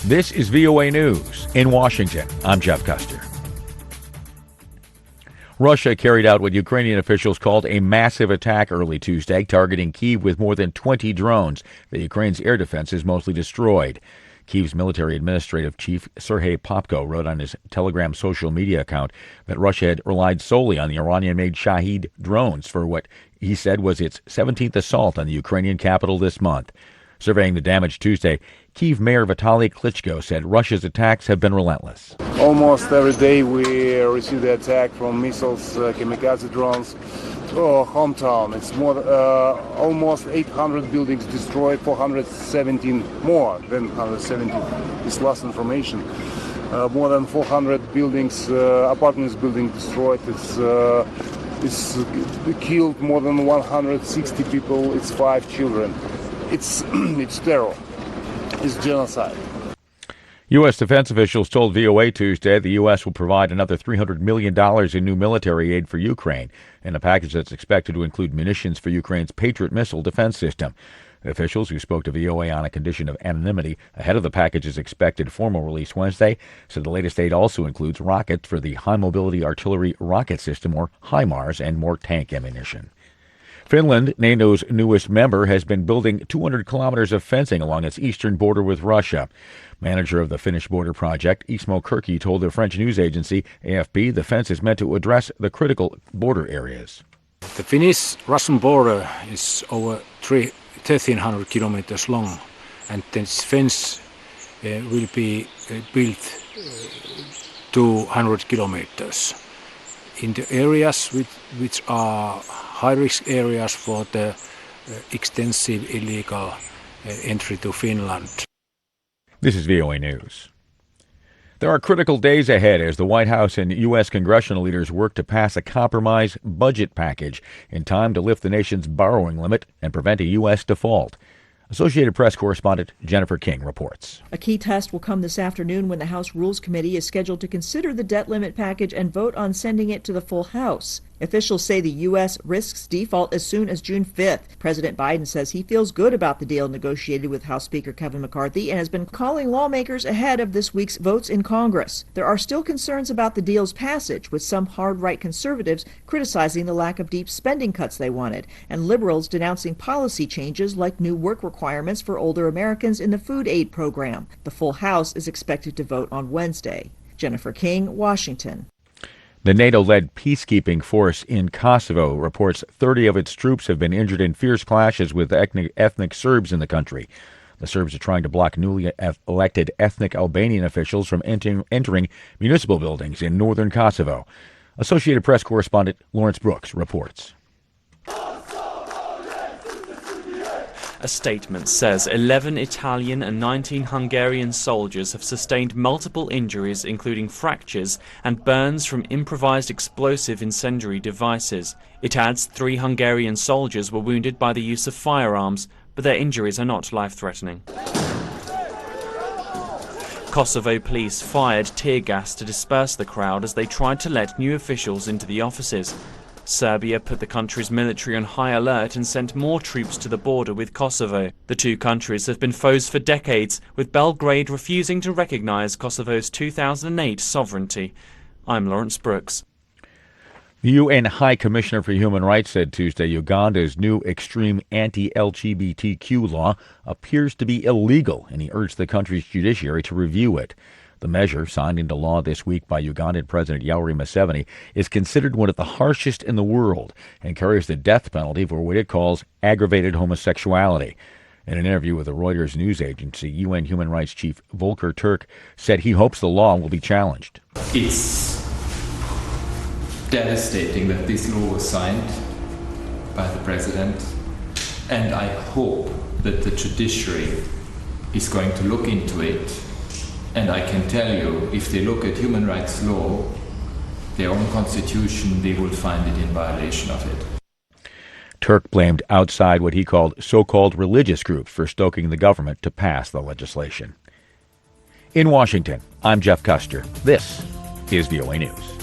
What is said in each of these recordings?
This is VOA News. In Washington, I'm Jeff Custer. Russia carried out what Ukrainian officials called a massive attack early Tuesday, targeting Kyiv with more than 20 drones. The Ukraine's air defense is mostly destroyed. Kyiv's military administrative chief, Sergei Popko, wrote on his Telegram social media account that Russia had relied solely on the Iranian-made Shahed drones for what he said was its 17th assault on the Ukrainian capital this month. Surveying the damage Tuesday, Kyiv Mayor Vitali Klitschko said Russia's attacks have been relentless. Almost every day we receive the attack from missiles, kamikaze drones. Hometown. It's almost 800 buildings destroyed, 417 more than 170. This last information. More than 400 buildings, apartments building destroyed. It's killed more than 160 people. It's 5 children. It's terror. It's genocide. U.S. defense officials told VOA Tuesday the U.S. will provide another $300 million in new military aid for Ukraine, in a package that's expected to include munitions for Ukraine's Patriot missile defense system. The officials, who spoke to VOA on a condition of anonymity ahead of the package's expected formal release Wednesday, said the latest aid also includes rockets for the High Mobility Artillery Rocket System, or HIMARS, and more tank ammunition. Finland, NATO's newest member, has been building 200 kilometers of fencing along its eastern border with Russia. Manager of the Finnish border project, Ismo Kirki, told the French news agency AFP the fence is meant to address the critical border areas. The Finnish-Russian border is over 1,300 kilometers long, and this fence will be built 200 kilometers. In the areas which are high-risk areas for the extensive illegal entry to Finland. This is VOA News. There are critical days ahead as the White House and U.S. congressional leaders work to pass a compromise budget package in time to lift the nation's borrowing limit and prevent a U.S. default. Associated Press correspondent Jennifer King reports. A key test will come this afternoon when the House Rules Committee is scheduled to consider the debt limit package and vote on sending it to the full House. Officials say the U.S. risks default as soon as June 5th. President Biden says he feels good about the deal negotiated with House Speaker Kevin McCarthy and has been calling lawmakers ahead of this week's votes in Congress. There are still concerns about the deal's passage, with some hard-right conservatives criticizing the lack of deep spending cuts they wanted, and liberals denouncing policy changes like new work requirements for older Americans in the food aid program. The full House is expected to vote on Wednesday. Jennifer King, Washington. The NATO-led peacekeeping force in Kosovo reports 30 of its troops have been injured in fierce clashes with ethnic Serbs in the country. The Serbs are trying to block newly elected ethnic Albanian officials from entering municipal buildings in northern Kosovo. Associated Press correspondent Lawrence Brooks reports. A statement says 11 Italian and 19 Hungarian soldiers have sustained multiple injuries, including fractures and burns from improvised explosive incendiary devices. It adds 3 Hungarian soldiers were wounded by the use of firearms, but their injuries are not life-threatening. Kosovo police fired tear gas to disperse the crowd as they tried to let new officials into the offices. Serbia put the country's military on high alert and sent more troops to the border with Kosovo. The two countries have been foes for decades, with Belgrade refusing to recognize Kosovo's 2008 sovereignty. I'm Lawrence Brooks. The UN High Commissioner for Human Rights said Tuesday Uganda's new extreme anti-LGBTQ law appears to be illegal, and he urged the country's judiciary to review it. The measure, signed into law this week by Ugandan President Yoweri Museveni, is considered one of the harshest in the world and carries the death penalty for what it calls aggravated homosexuality. In an interview with the Reuters news agency, UN Human Rights Chief Volker Turk said he hopes the law will be challenged. It's devastating that this law was signed by the president, and I hope that the judiciary is going to look into it. And I can tell you, if they look at human rights law, their own constitution, they will find it in violation of it. Turk blamed outside what he called so-called religious groups for stoking the government to pass the legislation. In Washington, I'm Jeff Custer. This is VOA News.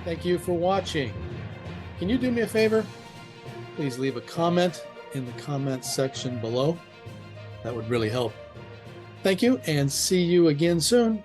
Thank you for watching. Can you do me a favor? Please leave a comment in the comments section below. That would really help. Thank you, and see you again soon.